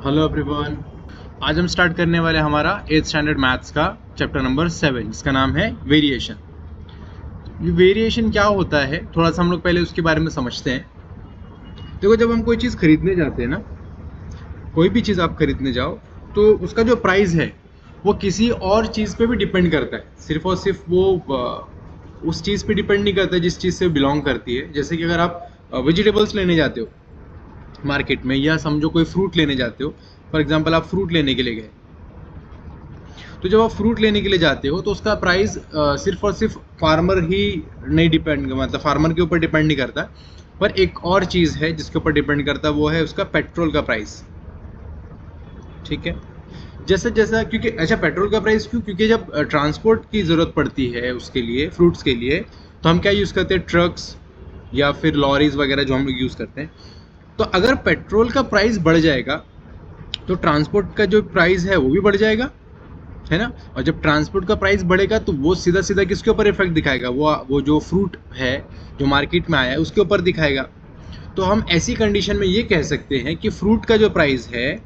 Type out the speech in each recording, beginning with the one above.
Hello everyone. आज हम start करने वाले हमारा 8th स्टैंडर्ड मैथ्स का चैप्टर नंबर 7 जिसका नाम है वेरिएशन। ये वेरिएशन क्या होता है थोड़ा सा हम लोग पहले उसके बारे में समझते हैं। देखो, जब हम कोई चीज़ खरीदने जाते हैं ना, कोई भी चीज़ आप खरीदने जाओ तो उसका जो प्राइस है वो किसी और चीज़ पे भी डिपेंड करता है। सिर्फ और सिर्फ वो उस चीज़ पे डिपेंड नहीं करता जिस चीज़ से बिलोंग करती है। जैसे कि अगर आप वेजिटेबल्स लेने जाते हो मार्केट में, या समझो कोई फ्रूट लेने जाते हो। फॉर एग्जांपल आप फ्रूट लेने के लिए गए, तो जब आप फ्रूट लेने के लिए जाते हो तो उसका प्राइस सिर्फ और सिर्फ फार्मर ही नहीं डिपेंड, मतलब फार्मर के ऊपर डिपेंड नहीं करता, पर एक और चीज़ है जिसके ऊपर डिपेंड करता है, वो है उसका पेट्रोल का प्राइस। ठीक है, जैसे जैसा, क्योंकि अच्छा पेट्रोल का प्राइस क्यों, क्योंकि जब ट्रांसपोर्ट की ज़रूरत पड़ती है उसके लिए, फ्रूट्स के लिए, तो हम क्या यूज़ करते हैं, ट्रक्स या फिर लॉरीज वगैरह जो हम लोग यूज़ करते हैं। तो अगर पेट्रोल का प्राइस बढ़ जाएगा तो ट्रांसपोर्ट का जो प्राइस है वो भी बढ़ जाएगा, है ना। और जब ट्रांसपोर्ट का प्राइस बढ़ेगा तो वो सीधा सीधा किसके ऊपर इफेक्ट दिखाएगा, वो जो फ्रूट है जो मार्केट में आया है उसके ऊपर दिखाएगा। तो हम ऐसी कंडीशन में ये कह सकते हैं कि फ्रूट का जो प्राइस है,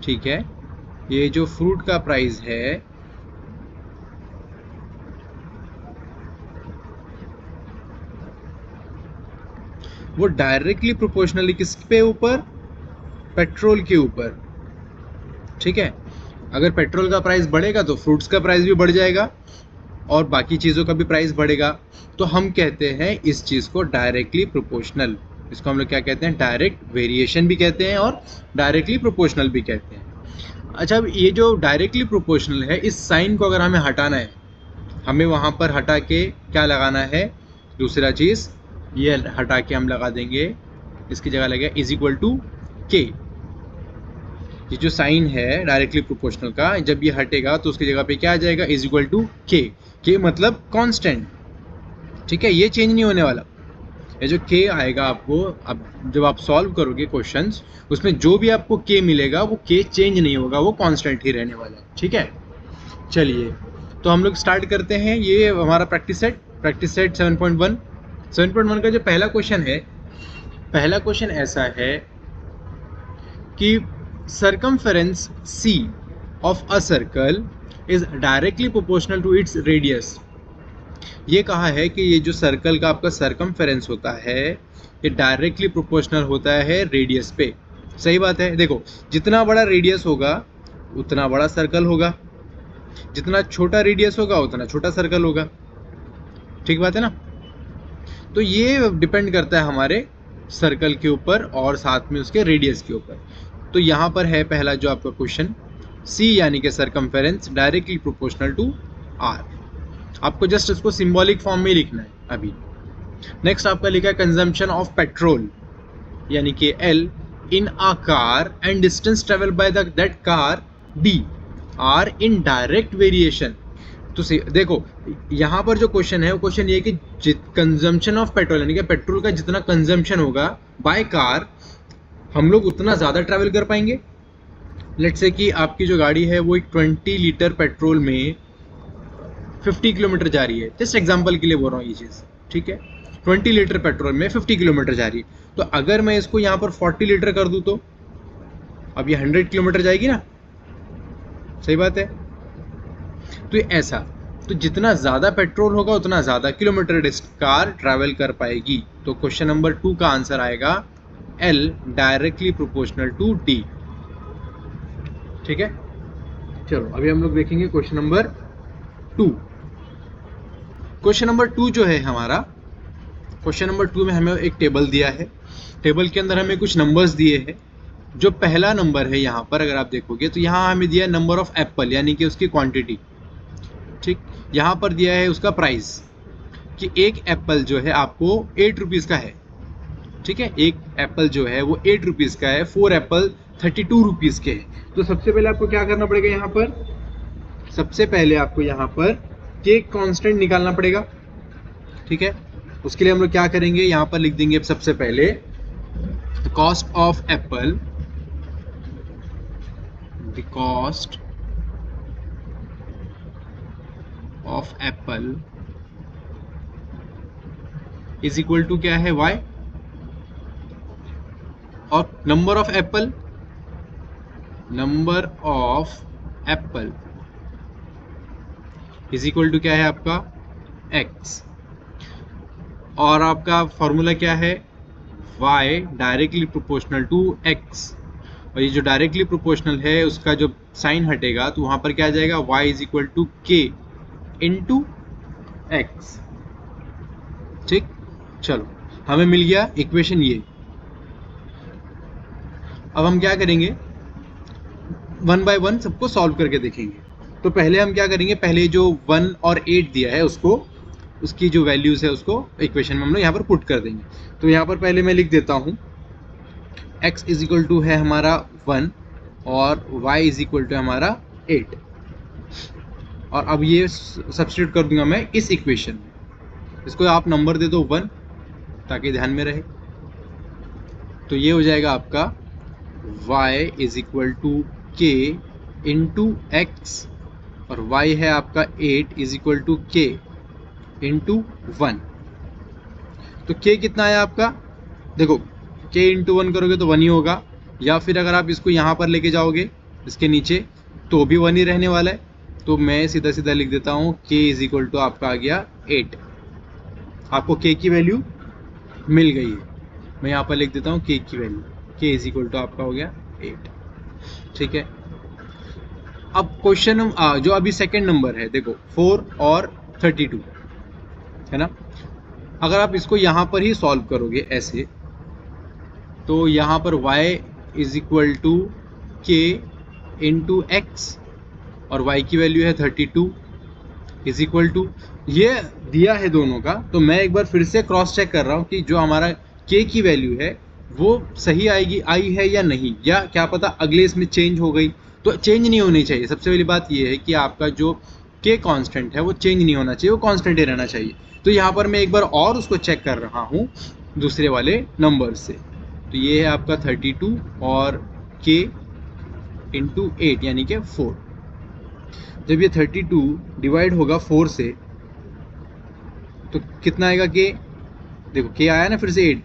ठीक है, ये जो फ्रूट का प्राइस है वो डायरेक्टली प्रोपोर्शनली किसके ऊपर, पेट्रोल के ऊपर। ठीक है, अगर पेट्रोल का प्राइस बढ़ेगा तो फ्रूट्स का प्राइस भी बढ़ जाएगा और बाकी चीज़ों का भी प्राइस बढ़ेगा। तो हम कहते हैं इस चीज़ को डायरेक्टली प्रोपोर्शनल। इसको हम लोग क्या कहते हैं, डायरेक्ट वेरिएशन भी कहते हैं और डायरेक्टली प्रोपोर्शनल भी कहते हैं। अच्छा, अब ये जो डायरेक्टली प्रोपोर्शनल है, इस साइन को अगर हमें हटाना है, हमें वहाँ पर हटा के क्या लगाना है, दूसरा चीज़ ये हटा के हम लगा देंगे, इसकी जगह लगेगा इज इक्वल टू के। ये जो साइन है डायरेक्टली प्रोपोर्शनल का, जब ये हटेगा तो उसकी जगह पे क्या आ जाएगा, इज इक्वल टू के मतलब कांस्टेंट। ठीक है, ये चेंज नहीं होने वाला। ये जो के आएगा आपको, अब जब आप सॉल्व करोगे क्वेश्चंस, उसमें जो भी आपको के मिलेगा वो के चेंज नहीं होगा, वो कांस्टेंट ही रहने वाला है। ठीक है, चलिए तो हम लोग स्टार्ट करते हैं। ये हमारा प्रैक्टिस सेट 7.1 का जो पहला क्वेश्चन है, पहला क्वेश्चन ऐसा है कि circumference c of a circle is directly proportional to its radius। ये कहा है कि ये जो सर्कल का आपका सर्कमफेरेंस होता है ये डायरेक्टली प्रोपोर्शनल होता है रेडियस पे। सही बात है। देखो, जितना बड़ा रेडियस होगा उतना बड़ा सर्कल होगा, जितना छोटा रेडियस होगा उतना छोटा सर्कल होगा। ठीक बात है ना। तो ये डिपेंड करता है हमारे सर्कल के ऊपर और साथ में उसके रेडियस के ऊपर। तो यहाँ पर है पहला जो आपका क्वेश्चन, C यानी कि circumference directly proportional to R। आपको जस्ट इसको सिंबॉलिक फॉर्म में लिखना है अभी। नेक्स्ट आपका लिखा है कंजम्पशन ऑफ पेट्रोल यानी कि L in a car and distance travel by that car D are in direct variation. तो देखो, यहाँ पर जो क्वेश्चन है वो क्वेश्चन ये कि कंजम्पशन ऑफ पेट्रोल यानी कि पेट्रोल का जितना कंजम्पशन होगा बाय कार, हम लोग उतना ज़्यादा ट्रैवल कर पाएंगे। लेट्स से कि आपकी जो गाड़ी है वो एक 20 लीटर पेट्रोल में 50 किलोमीटर जा रही है। जस्ट एग्जांपल के लिए बोल रहा हूँ ये चीज़, ठीक है। 20 लीटर पेट्रोल में 50 किलोमीटर जा रही है, तो अगर मैं इसको यहाँ पर 40 लीटर कर दूँ तो अब ये 100 किलोमीटर जाएगी ना। सही बात है। तो ये ऐसा, तो जितना ज़्यादा पेट्रोल होगा उतना ज़्यादा किलोमीटर कार ट्रैवल कर पाएगी। तो क्वेश्चन नंबर 2 का आंसर आएगा L directly proportional to D। ठीक है, चलो अभी हम लोग देखेंगे क्वेश्चन नंबर 2। क्वेश्चन नंबर 2 जो है हमारा, क्वेश्चन नंबर 2 में हमें एक टेबल दिया है। टेबल के अंदर हमें कुछ नंबर्स दिए हैं। जो पहला नंबर है यहाँ पर अगर आप देखोगे तो यहाँ हमें दिया है नंबर ऑफ एप्पल यानी कि उसकी क्वांटिटी। ठीक, यहाँ पर दिया है उसका प्राइस कि एक एप्पल जो है आपको 8 रुपीज़ का है। ठीक है, एक एप्पल जो है वो 8 रुपीज़ का है, 4 एप्पल 32 रुपीज़ के हैं। तो सबसे पहले आपको क्या करना पड़ेगा, यहाँ पर सबसे पहले आपको यहाँ पर केक कांस्टेंट निकालना पड़ेगा। ठीक है, उसके लिए हम लोग क्या करेंगे, यहाँ पर लिख देंगे सबसे पहले the cost of apple, the cost of apple is equal to क्या है, y, और number of apple number of apple is equal to क्या है आपका x, और आपका फॉर्मूला क्या है y directly proportional to x, और ये जो डायरेक्टली प्रोपोर्शनल है उसका जो साइन हटेगा तो वहां पर क्या आ जाएगा y is equal to k into x. ठीक, चलो हमें मिल गया इक्वेशन ये। अब हम क्या करेंगे, वन बाय वन सबको सॉल्व करके देखेंगे। तो पहले हम क्या करेंगे, पहले जो 1 और 8 दिया है उसको, उसकी जो वैल्यूज है उसको इक्वेशन में हम लोग यहाँ पर पुट कर देंगे। तो यहाँ पर पहले मैं लिख देता हूँ x इज इक्वल टू है हमारा 1 और y इज इक्वल टू हमारा 8, और अब ये सब्स्टिट्यूट कर दूंगा मैं इस इक्वेशन में। इसको आप नंबर दे दो 1 ताकि ध्यान में रहे। तो ये हो जाएगा आपका y is equal to k into x, और y है आपका 8 is equal to k into 1। तो k कितना है आपका, देखो k इंटू 1 करोगे तो 1 ही होगा, या फिर अगर आप इसको यहाँ पर लेके जाओगे इसके नीचे तो भी 1 ही रहने वाला है। तो मैं सीधा सीधा लिख देता हूँ k इज इक्वल टू आपका आ गया 8। आपको k की वैल्यू मिल गई है, मैं यहाँ पर लिख देता हूँ k की value, k is equal to आपका हो गया 8। ठीक है, अब क्वेश्चन जो अभी सेकंड नंबर है, देखो 4 और 32 है ना। अगर आप इसको यहाँ पर ही सॉल्व करोगे ऐसे, तो यहाँ पर y is equal to k into x, और y की वैल्यू है 32 इज इक्वल टू, ये दिया है दोनों का। तो मैं एक बार फिर से क्रॉस चेक कर रहा हूँ कि जो हमारा k की वैल्यू है वो सही आई है या नहीं, या क्या पता अगले इसमें चेंज हो गई। तो चेंज नहीं होनी चाहिए। सबसे पहली बात ये है कि आपका जो k कांस्टेंट है वो चेंज नहीं होना चाहिए, वो कांस्टेंट ही रहना चाहिए। तो यहाँ पर मैं एक बार और उसको चेक कर रहा हूँ दूसरे वाले नंबर से। तो ये है आपका 32 और k इंटू 8 यानी कि 4। जब ये 32 डिवाइड होगा 4 से तो कितना आएगा k, देखो k आया ना फिर से 8,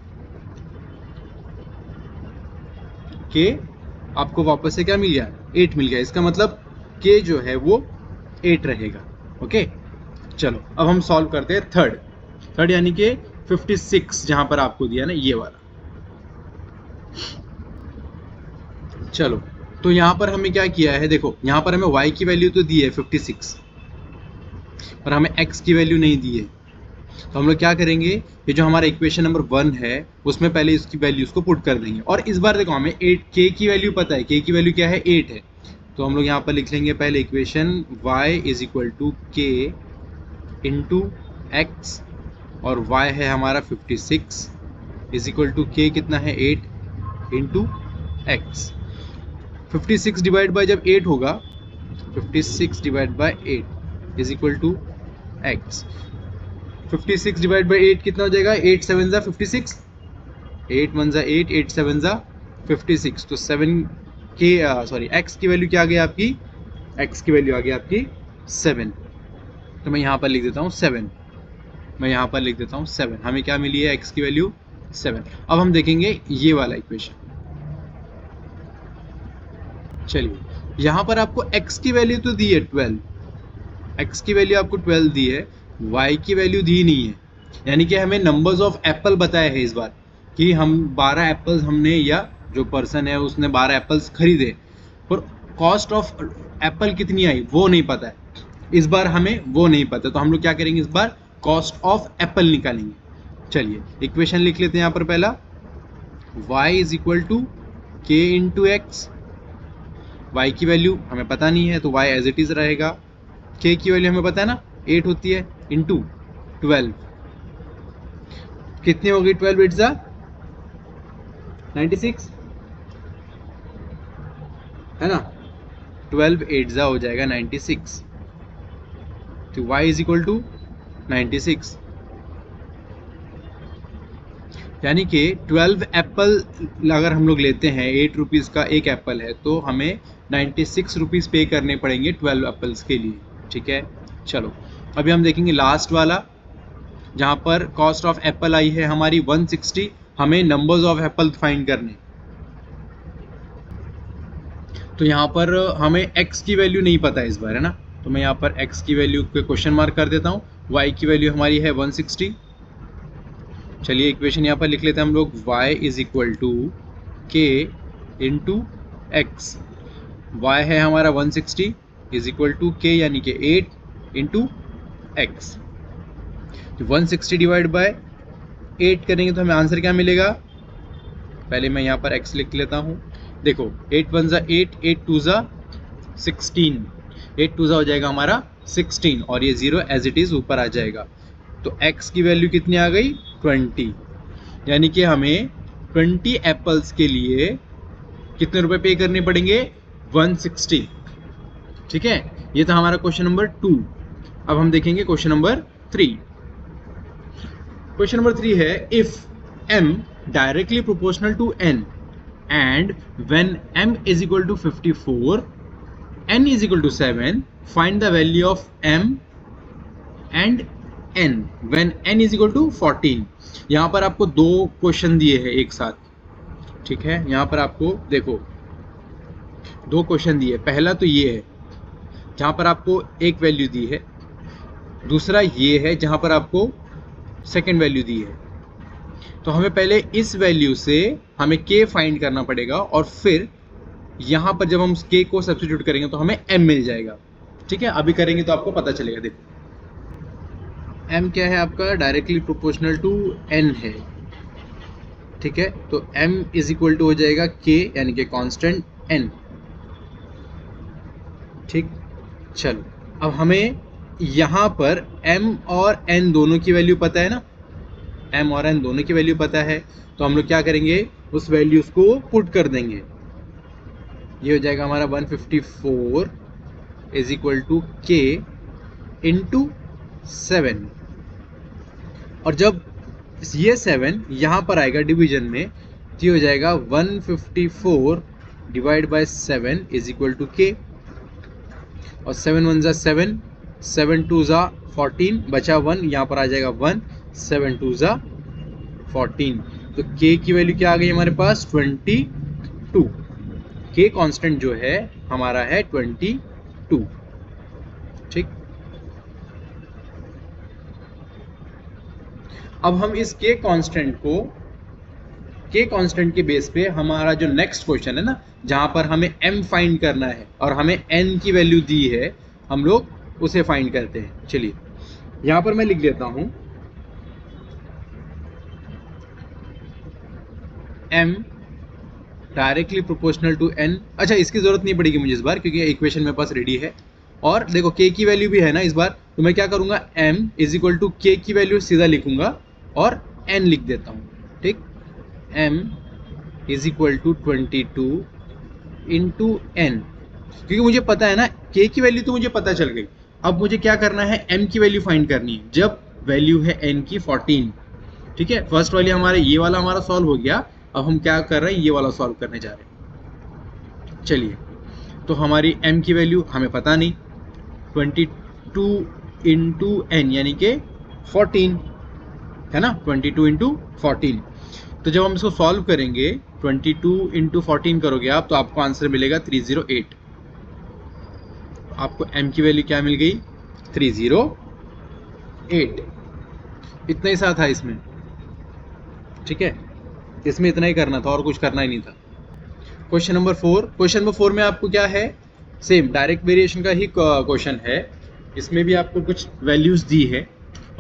k आपको वापस से क्या मिल गया 8 मिल गया। इसका मतलब k जो है वो 8 रहेगा। ओके, चलो अब हम सॉल्व करते हैं थर्ड यानी कि 56 जहां पर आपको दिया ना ये वाला। चलो तो यहाँ पर हमें क्या किया है, देखो यहाँ पर हमें y की वैल्यू तो दी है 56, पर हमें x की वैल्यू नहीं दी है। तो हम लोग क्या करेंगे, ये जो हमारा इक्वेशन नंबर 1 है उसमें पहले इसकी वैल्यूज को पुट कर देंगे। और इस बार देखो हमें 8 k की वैल्यू पता है, k की वैल्यू क्या है 8 है। तो हम लोग यहाँ पर लिख लेंगे पहले equation y is equal to k into x, और y है हमारा 56 इज इक्वल टू k कितना है 8 इंटू एक्स। 56 डिवाइड बाय जब 8 होगा, 56 divide by 8 is equal to x. 56 divide by 8 कितना हो जाएगा, 8 7 जा 56, 8 1 जा 8, 8 7 जा 56। तो 7 के सॉरी x की वैल्यू क्या आ गई आपकी, x की वैल्यू आ गई आपकी 7। तो मैं यहाँ पर लिख देता हूँ 7, मैं यहाँ पर लिख देता हूँ 7। हमें क्या मिली है x की वैल्यू 7। अब हम देखेंगे ये वाला इक्वेशन। चलिए यहाँ पर आपको x की वैल्यू तो दी है 12, x की वैल्यू आपको 12 दी है, y की वैल्यू दी नहीं है। यानी कि हमें नंबर्स ऑफ एप्पल बताए हैं इस बार कि हम 12 एप्पल्स हमने, या जो पर्सन है उसने 12 एप्पल्स खरीदे, पर कॉस्ट ऑफ एप्पल कितनी आई वो नहीं पता है। इस बार हमें वो नहीं पता, तो हम लोग क्या करेंगे, इस बार कॉस्ट ऑफ एप्पल निकालेंगे। चलिए इक्वेशन लिख लेते हैं यहाँ पर पहला, y is equal to k into x. y की वैल्यू हमें पता नहीं है तो y एज इट इज रहेगा, k की वैल्यू हमें पता है ना 8 होती है, इंटू 12 कितनी होगी, 12 8 जा 96 है ना, 12 8 जा हो जाएगा 96। तो y इज इक्वल टू 96, यानी कि 12 एप्पल अगर हम लोग लेते हैं, 8 रुपीज़ का एक एप्पल है, तो हमें 96 रुपीज़ पे करने पड़ेंगे 12 एप्पल्स के लिए। ठीक है, चलो अभी हम देखेंगे लास्ट वाला, जहाँ पर कॉस्ट ऑफ एप्पल आई है हमारी 160। हमें नंबर्स ऑफ एप्पल फाइंड करने, तो यहाँ पर हमें x की वैल्यू नहीं पता है इस बार, है ना, तो मैं यहाँ पर x की वैल्यू पे क्वेश्चन मार्क कर देता हूँ। y की वैल्यू हमारी है 160। चलिए इक्वेशन यहाँ पर लिख लेते हैं हम लोग, y is equal to k into x. y है हमारा 160 इज इक्वल टू के यानी कि 8 इंटू एक्स। 160 डिवाइड बाय 8 करेंगे तो हमें आंसर क्या मिलेगा, पहले मैं यहाँ पर x लिख लेता हूँ। देखो 8 1 ज़ा 8, 8 2 ज़ा 16, 8 2 ज़ा हो जाएगा हमारा 16 और ये 0 एज इट इज़ ऊपर आ जाएगा। तो x की वैल्यू कितनी आ गई, 20, यानी कि हमें 20 एप्पल्स के लिए कितने रुपए पे करने पड़ेंगे, 160। ठीक है, ये था हमारा क्वेश्चन नंबर 2। अब हम देखेंगे क्वेश्चन नंबर 3। क्वेश्चन नंबर 3 है, if m directly proportional to n and when m is equal to 54, n is equal to 7, find the value of m and n when n is equal to 14। यहाँ पर आपको दो question दिए हैं एक साथ, ठीक है, यहाँ पर आपको देखो दो क्वेश्चन दिए। पहला तो ये है जहाँ पर आपको एक वैल्यू दी है, दूसरा ये है जहाँ पर आपको सेकेंड वैल्यू दी है। तो हमें पहले इस वैल्यू से हमें k फाइंड करना पड़ेगा और फिर यहाँ पर जब हम k को सब्स्टिट्यूट करेंगे तो हमें m मिल जाएगा। ठीक है, अभी करेंगे तो आपको पता चलेगा। देखो m क्या है आपका, डायरेक्टली प्रोपोर्शनल टू n है। ठीक है, तो m इज इक्वल टू हो जाएगा k यानी कि कांस्टेंट n। ठीक, चलो अब हमें यहाँ पर m और n दोनों की वैल्यू पता है ना, m और n दोनों की वैल्यू पता है, तो हम लोग क्या करेंगे, उस वैल्यूज को पुट कर देंगे। ये हो जाएगा हमारा 154 is equal to k into 7। और जब ये 7 यहाँ पर आएगा डिवीजन में तो ये हो जाएगा 154 divide by 7 is equal to k. और 7 1 ज़ा 7, 7 2 ज़ा 14, बचा 1, यहाँ पर आ जाएगा 1, 7 2 ज़ा 14। तो k की वैल्यू क्या आ गई हमारे पास, 22। k कांस्टेंट जो है हमारा है 22। ठीक, अब हम इस k कांस्टेंट के बेस पे हमारा जो नेक्स्ट क्वेश्चन है ना, जहां पर हमें m फाइंड करना है और हमें n की वैल्यू दी है, हम लोग उसे फाइंड करते हैं। चलिए यहां पर मैं लिख लेता हूं m directly proportional to n। अच्छा, इसकी जरूरत नहीं पड़ेगी मुझे इस बार क्योंकि इक्वेशन मेरे पास रेडी है। और देखो k की वैल्यू भी है ना इस बार, तो मैं क्या करूंगा, m is equal to k की वैल्यू सीधा लिखूंगा और n लिख देता हूं। ठीक, m is equal to 22 into n, क्योंकि मुझे पता है ना k की वैल्यू तो मुझे पता चल गई। अब मुझे क्या करना है, m की वैल्यू फाइंड करनी है जब वैल्यू है n की 14। ठीक है, फर्स्ट वाली हमारे ये वाला हमारा सॉल्व हो गया। अब हम क्या कर रहे हैं, ये वाला सॉल्व करने जा रहे हैं। चलिए, तो हमारी m की वैल्यू हमें पता नहीं, 22 इंटू n यानी कि 14 है ना, 22 इंटू 14। तो जब हम इसको सॉल्व करेंगे 22 इंटू 14 करोगे आप, तो आपको आंसर मिलेगा 308। आपको m की वैल्यू क्या मिल गई, 308। इतना ही सा था इसमें। ठीक है, इसमें इतना ही करना था और कुछ करना ही नहीं था। Question number 4। क्वेश्चन नंबर 4 में आपको क्या है, सेम डायरेक्ट वेरिएशन का ही क्वेश्चन है। इसमें भी आपको कुछ वैल्यूज दी है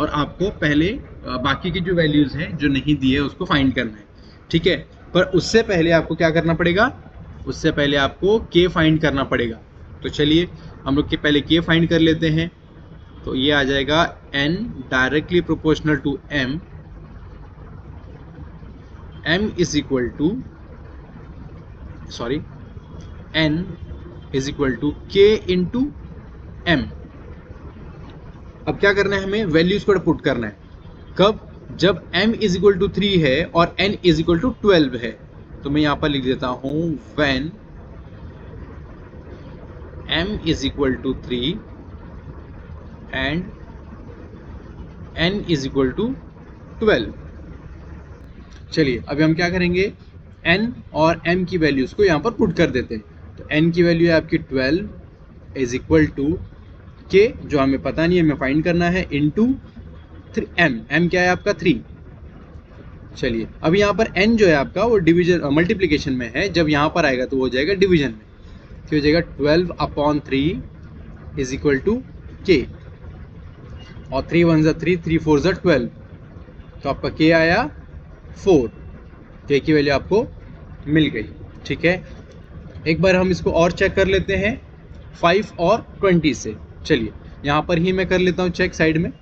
और आपको पहले बाकी की जो वैल्यूज हैं जो नहीं दी है उसको फाइंड करना है। ठीक है, पर उससे पहले आपको क्या करना पड़ेगा, उससे पहले आपको k फाइंड करना पड़ेगा। तो चलिए हम लोग के पहले k फाइंड कर लेते हैं। तो ये आ जाएगा n directly proportional to m, m is equal to n is equal to k into m। अब क्या करना है, हमें वैल्यूज पर पुट करना है। कब, जब m इज इक्वल टू 3 है और n इज इक्वल टू 12 है। तो मैं यहां पर लिख देता हूं when m is equal to 3 and n is equal to 12। चलिए अभी हम क्या करेंगे, n और m की वैल्यूज को यहाँ पर पुट कर देते हैं। तो एन की वैल्यू है आपकी 12 इज इक्वल टू के, जो हमें पता नहीं है, हमें फाइंड करना है, इनटू एम क्या है आपका 3। चलिए अब यहाँ पर n जो है आपका वो डिवीजन मल्टीप्लिकेशन में है, जब यहाँ पर आएगा तो वो हो जाएगा डिवीजन में, तो हो जाएगा 12/3 इज इक्वल टू के, और 3 1 ज़ा 3, 3 4 ज़ा 12, तो आपका के आया 4, के की वैल्यू आपको मिल गई। ठीक है, एक बार हम इसको और चेक कर लेते हैं 5 और 20 से। चलिए यहाँ पर ही मैं कर लेता हूँ चेक साइड में।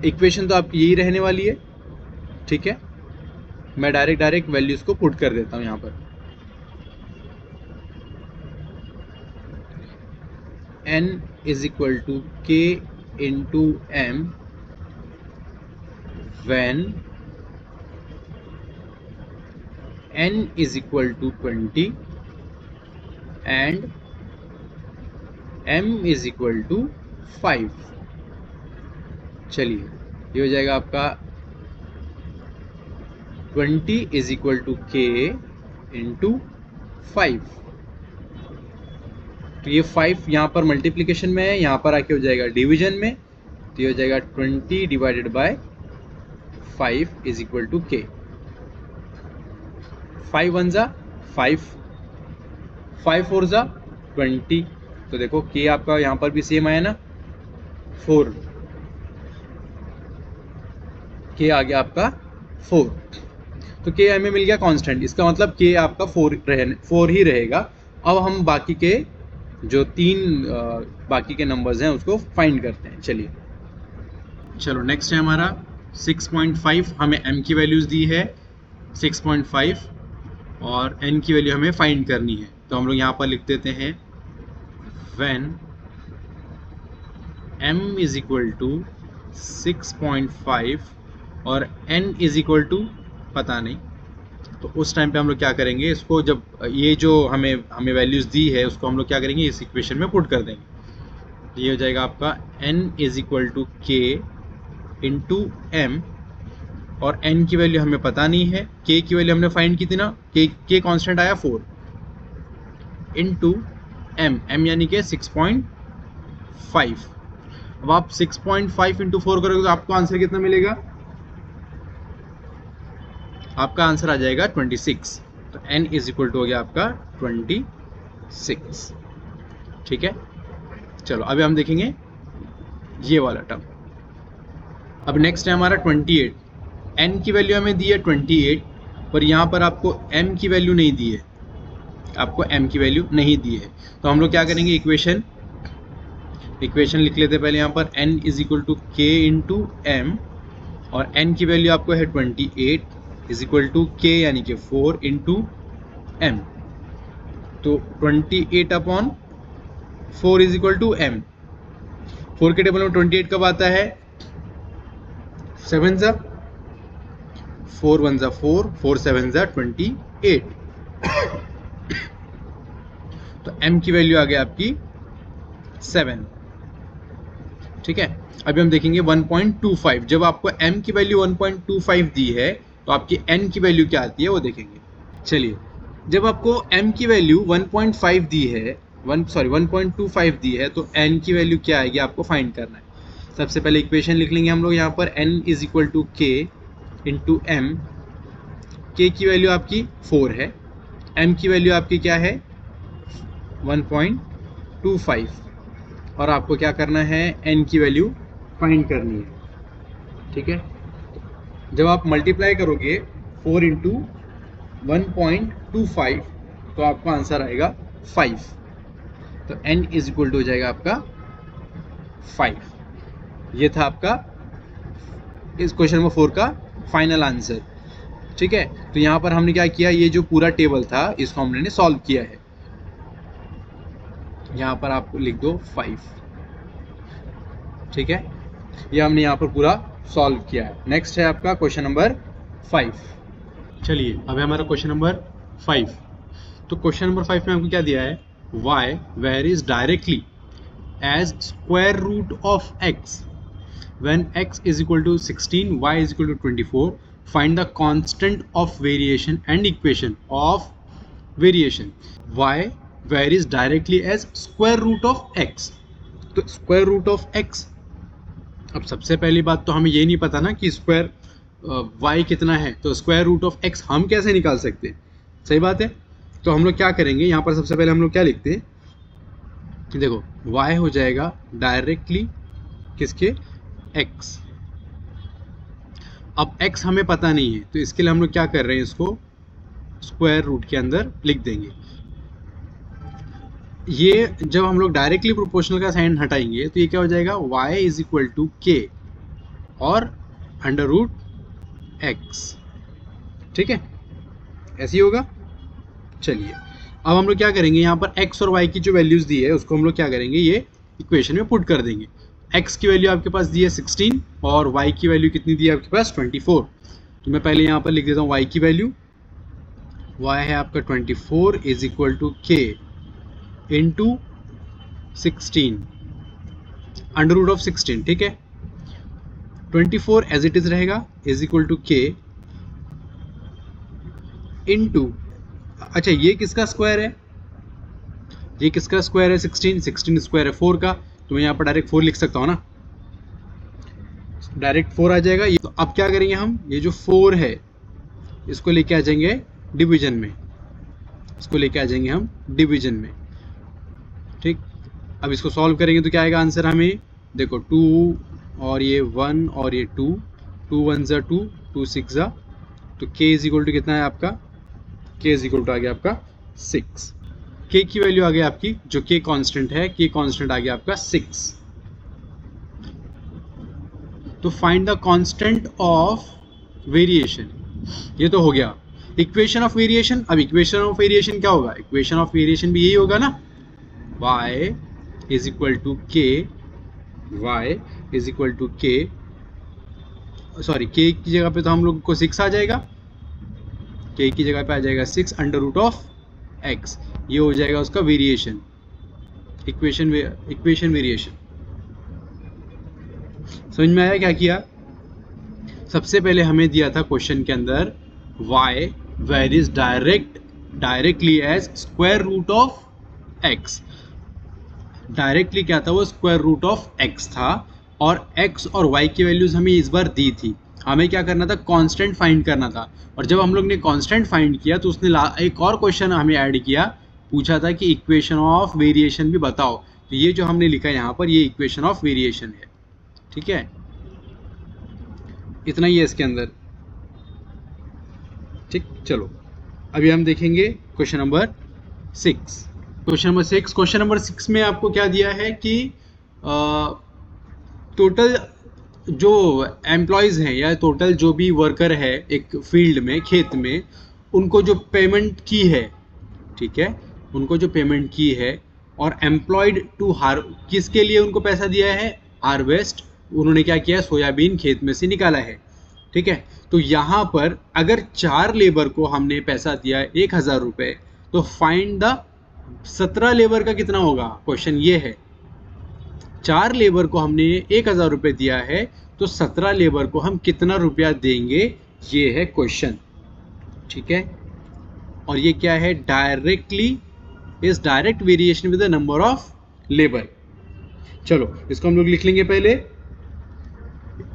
इक्वेशन तो आपकी यही रहने वाली है। ठीक है, मैं डायरेक्ट वैल्यूज को पुट कर देता हूँ यहाँ पर। n is equal to k into m when n is equal to 20 and m is equal to 5। चलिए ये हो जाएगा आपका 20 is equal to k into 5। तो ये 5 यहाँ पर मल्टीप्लिकेशन में है, यहाँ पर आके हो जाएगा डिवीजन में, तो ये हो जाएगा 20 divided by 5 is equal to k. 5 1 ज़ा 5, 5 4 ज़ा 20, तो देखो के आपका यहाँ पर भी सेम आया ना, 4, के आ गया आपका 4, तो के हमें मिल गया कांस्टेंट, इसका मतलब के आपका 4 ही रहेगा। अब हम बाकी के जो बाकी के नंबर्स हैं उसको फाइंड करते हैं। चलिए चलो नेक्स्ट है हमारा 6.5, हमें m की वैल्यूज दी है 6.5 और n की वैल्यू हमें फाइंड करनी है, तो हम लोग यहाँ पर लिख देते हैं when m is equal to 6.5 और n इज इक्वल टू पता नहीं, तो उस टाइम पे हम लोग क्या करेंगे, इसको जब ये जो हमें वैल्यूज दी है उसको हम लोग क्या करेंगे, इस इक्वेशन में पुट कर देंगे। ये हो जाएगा आपका n is equal to k into M, और n की वैल्यू हमें पता नहीं है, k की वैल्यू हमने फाइंड की थी ना, k कांस्टेंट आया 4, इंटू m यानी कि 6.5। अब आप 6.5 इंटू 4 करोगे तो आपको आंसर कितना मिलेगा, आपका आंसर आ जाएगा 26, तो n इज इक्वल टू हो गया आपका 26। ठीक है, चलो अभी हम देखेंगे ये वाला टर्म। अब नेक्स्ट है हमारा 28, n की वैल्यू हमें दी है 28, पर यहाँ पर आपको m की वैल्यू नहीं दी है, आपको m की वैल्यू नहीं दी है, तो हम लोग क्या करेंगे, इक्वेशन लिख लेते हैं पहले यहाँ पर, n is equal to k into M, और n की वैल्यू आपको है 28 इज इक्वल टू के यानी कि 4 इंटू एम, तो 28 अपॉन 4 इज इक्वल टू एम। 4 के टेबल में 28 कब आता है, 7 ज़ा 4 1 ज़ा 4, 4 7 ज़ा 28, तो m की वैल्यू आ गई आपकी 7। ठीक है, अभी हम देखेंगे 1.25, जब आपको m की वैल्यू 1.25 दी है तो आपकी n की वैल्यू क्या आती है वो देखेंगे। चलिए जब आपको m की वैल्यू 1.5 दी है, 1.25 दी है, तो n की वैल्यू क्या आएगी आपको फाइंड करना है। सबसे पहले इक्वेशन लिख लेंगे हम लोग यहाँ पर, n is equal to k into M, के की वैल्यू आपकी 4 है, m की वैल्यू आपकी क्या है 1.25, और आपको क्या करना है, n की वैल्यू फाइंड करनी है। ठीक है, जब आप मल्टीप्लाई करोगे 4 इंटू 1.25 तो आपका आंसर आएगा 5, तो n इज इक्वल टू हो जाएगा आपका 5। ये था आपका इस क्वेश्चन नंबर 4 का फाइनल आंसर। ठीक है, तो यहाँ पर हमने क्या किया, ये जो पूरा टेबल था इसको हमने सॉल्व किया है। यहाँ पर आप लिख दो 5। ठीक है, ये हमने यहाँ पर पूरा सॉल्व किया है। नेक्स्ट है आपका क्वेश्चन नंबर 5। चलिए अब है हमारा क्वेश्चन नंबर 5। तो क्वेश्चन नंबर 5 में आपको क्या दिया है, y varies directly as square root of x when x is equal to 16, y is equal to 24, find the constant of variation and equation of variation. y varies directly as square root of x। तो square root of x, अब सबसे पहली बात तो हमें ये नहीं पता ना कि स्क्वायर y कितना है, तो स्क्वायर रूट ऑफ x हम कैसे निकाल सकते हैं? सही बात है। तो हम लोग क्या करेंगे, यहाँ पर सबसे पहले हम लोग क्या लिखते हैं कि देखो y हो जाएगा डायरेक्टली किसके, x। अब x हमें पता नहीं है, तो इसके लिए हम लोग क्या कर रहे हैं, इसको स्क्वायर रूट के अंदर लिख देंगे। ये जब हम लोग डायरेक्टली प्रोपोर्शनल का साइन हटाएंगे तो ये क्या हो जाएगा, y is equal to k और अंडर रूट x। ठीक है, ऐसे ही होगा। चलिए अब हम लोग क्या करेंगे, यहाँ पर x और y की जो वैल्यूज दी है उसको हम लोग क्या करेंगे, ये इक्वेशन में पुट कर देंगे। x की वैल्यू आपके पास दी है 16 और y की वैल्यू कितनी दी है आपके पास 24। तो मैं पहले यहाँ पर लिख देता हूँ y की वैल्यू, y है आपका 24 is equal to k into 16 under root of 16। ठीक है, 24 एज इट इज रहेगा is equal to k into, अच्छा ये किसका स्क्वायर है, ये किसका स्क्वायर है, 16 स्क्वायर है 4 का, तो मैं यहाँ पर डायरेक्ट 4 लिख सकता हूँ ना, डायरेक्ट 4 आ जाएगा। ये तो अब क्या करेंगे हम, ये जो 4 है इसको लेके आ जाएंगे डिवीजन में, इसको लेके आ जाएंगे हम डिवीजन में। ठीक, अब इसको सॉल्व करेंगे तो क्या आएगा आंसर हमें, देखो 2 और ये 1 और ये 2, 2 1 ज़ा 2, 2 6 ज़ा, तो k इज इक्वल टू कितना है आपका, k इज इक्वल टू आ गया आपका 6। k की वैल्यू आ गई आपकी, जो k कांस्टेंट है, k कांस्टेंट आ गया आपका 6। तो find the constant of variation, ये तो हो गया इक्वेशन ऑफ वेरिएशन। अब इक्वेशन ऑफ वेरिएशन क्या होगा, इक्वेशन ऑफ वेरिएशन भी यही होगा ना, y is equal to k, y is equal to k, sorry k की जगह पे तो हम लोग को 6 आ जाएगा, k की जगह पे आ जाएगा 6 अंडर रूट ऑफ x। ये हो जाएगा उसका वेरिएशन, इक्वेशन वेरिएशन। समझ में आया क्या किया? सबसे पहले हमें दिया था क्वेश्चन के अंदर y varies directly as square root of x। Directly क्या था, वो स्क्वायर रूट ऑफ x था, और x और y की वैल्यूज हमें इस बार दी थी। हमें क्या करना था, कांस्टेंट फाइंड करना था। और जब हम लोग ने कांस्टेंट फाइंड किया तो उसने एक और क्वेश्चन हमें ऐड किया, पूछा था कि इक्वेशन ऑफ वेरिएशन भी बताओ। तो ये जो हमने लिखा है यहाँ पर, ये इक्वेशन ऑफ वेरिएशन है। ठीक है, इतना ही है इसके अंदर। ठीक, चलो अभी हम देखेंगे क्वेश्चन नंबर 6। क्वेश्चन नंबर 6 में आपको क्या दिया है कि टोटल जो एम्प्लॉयज़ हैं या टोटल जो भी वर्कर है एक फील्ड में, खेत में, उनको जो पेमेंट की है, ठीक है, उनको जो पेमेंट की है, और एम्प्लॉयड टू किसके लिए उनको पैसा दिया है, हार्वेस्ट, उन्होंने क्या किया, सोयाबीन खेत में से निकाला है। ठीक है, तो यहाँ पर अगर 4 लेबर को हमने पैसा दिया 1000 रुपये, तो फाइंड द 17 लेबर का कितना होगा। क्वेश्चन ये है, 4 लेबर को हमने 1000 रुपये दिया है, तो 17 लेबर को हम कितना रुपया देंगे, ये है क्वेश्चन। ठीक है, और ये क्या है, directly is direct variation with the number of labour. चलो इसको हम लोग लिख लेंगे पहले।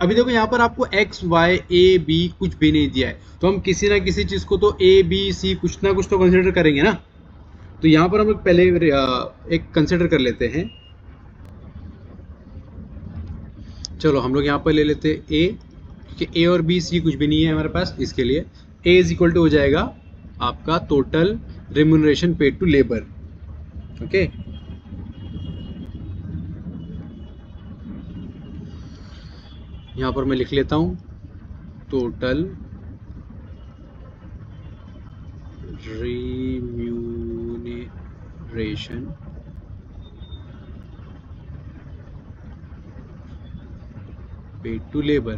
अभी देखो यहाँ पर आपको x y a b कुछ भी नहीं दिया है, तो हम किसी ना किसी चीज को तो a b c कुछ ना कुछ तो कंसिडर करेंगे ना। तो यहाँ पर हम लोग पहले एक कंसिडर कर लेते हैं। चलो हम लोग यहाँ पर ले लेते हैं a, क्योंकि a और b c कुछ भी नहीं है हमारे पास, इसके लिए a इज इक्वल टू हो जाएगा आपका total remuneration paid to labour. Okay, यहाँ पर मैं लिख लेता हूँ total remuneration paid to labour.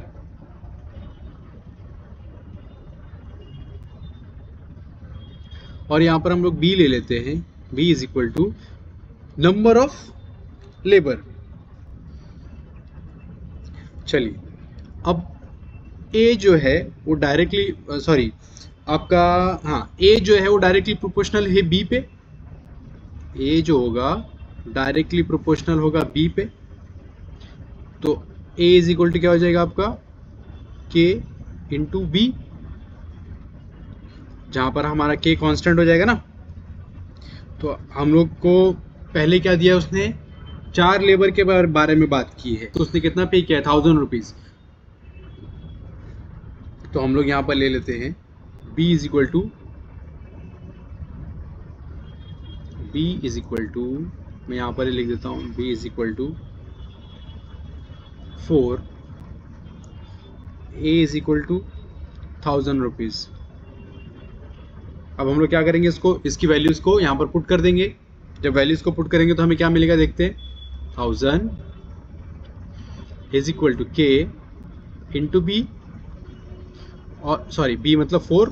और यहाँ पर हम लोग b ले लेते हैं, b is equal to number of labour. चलिए अब a जो है वो डायरेक्टली आपका, हाँ, ए जो है वो डायरेक्टली प्रोपोर्शनल है बी पे, ए जो होगा डायरेक्टली प्रोपोर्शनल होगा बी पे, तो ए इज इक्वल टू क्या हो जाएगा आपका, के इंटू बी, जहां पर हमारा के कांस्टेंट हो जाएगा ना। तो हम लोग को पहले क्या दिया उसने, 4 लेबर के बारे में बात की है, तो उसने कितना पे किया है, 1000 रुपीज। तो हम लोग यहाँ पर ले लेते हैं b इज इक्वल टू, मैं यहाँ पर लिख देता हूँ b is equal to 4, a is equal to 1000 rupees. अब हम लोग क्या करेंगे, इसकी वैल्यूज को यहाँ पर पुट कर देंगे। जब वैल्यूज को पुट करेंगे तो हमें क्या मिलेगा, देखते हैं। 1000 is equal to k into B, और सॉरी बी मतलब 4,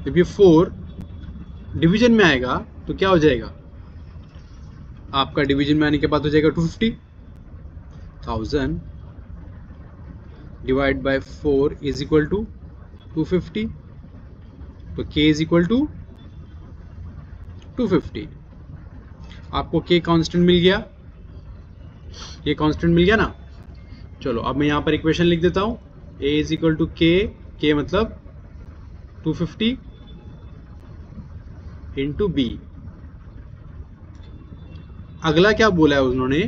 जब ये 4 डिवीजन में आएगा तो क्या हो जाएगा आपका, डिवीजन में आने के बाद हो जाएगा 250। 1000 divide by 4 is equal to 250, तो k इज इक्वल टू 250। आपको k कांस्टेंट मिल गया, ये कांस्टेंट मिल गया ना। चलो अब मैं यहाँ पर इक्वेशन लिख देता हूँ, a इज इक्वल टू के मतलब 250 इंटू बी। अगला क्या बोला है उन्होंने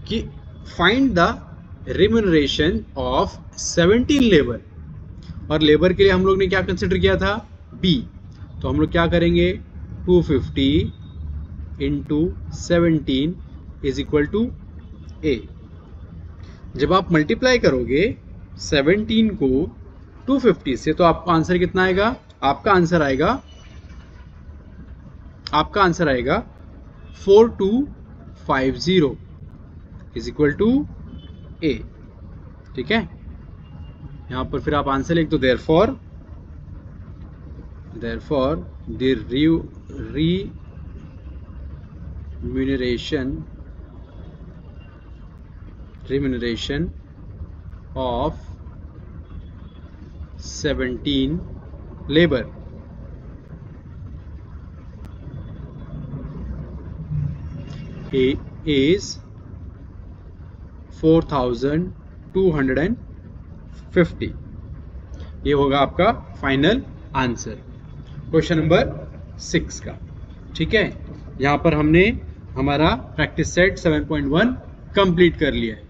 कि find the remuneration of 17 labour, और लेबर के लिए हम लोग ने क्या कंसिडर किया था, बी। तो हम लोग क्या करेंगे, 250 इंटू 17 इज इक्वल टू ए। जब आप मल्टीप्लाई करोगे 17 को 250 से, तो आपका आंसर कितना आएगा, आपका आंसर आएगा 4250 इज इक्वल टू ए। ठीक है, यहाँ पर फिर आप आंसर लिख दो, therefore the remuneration of 17 labor is 4250। ये होगा आपका फाइनल आंसर क्वेश्चन नंबर 6 का। ठीक है, यहाँ पर हमने हमारा प्रैक्टिस सेट 7.1 कंप्लीट कर लिया है।